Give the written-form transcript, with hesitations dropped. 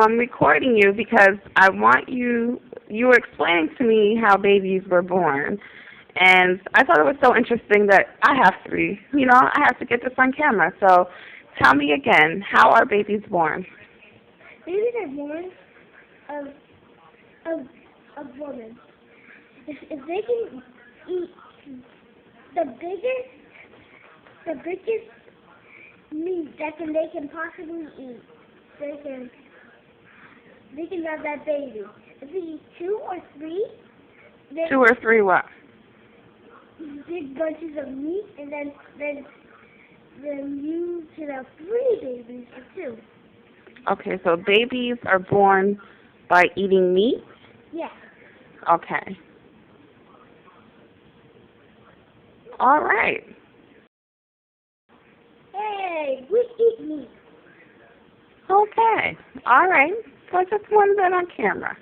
I'm recording you because I want you were explaining to me how babies were born. And I thought it was so interesting that I have three. I have to get this on camera. So tell me again, how are babies born? Babies are born of of woman. If they can eat the biggest meat they can possibly eat, they can have that baby. If they eat two or three, Two or three what? big bunches of meat, and then you can have three babies or two. Okay, so babies are born by eating meat? Yeah. Okay. All right. Hey, we eat meat. Okay. All right. So I just wanted that on camera.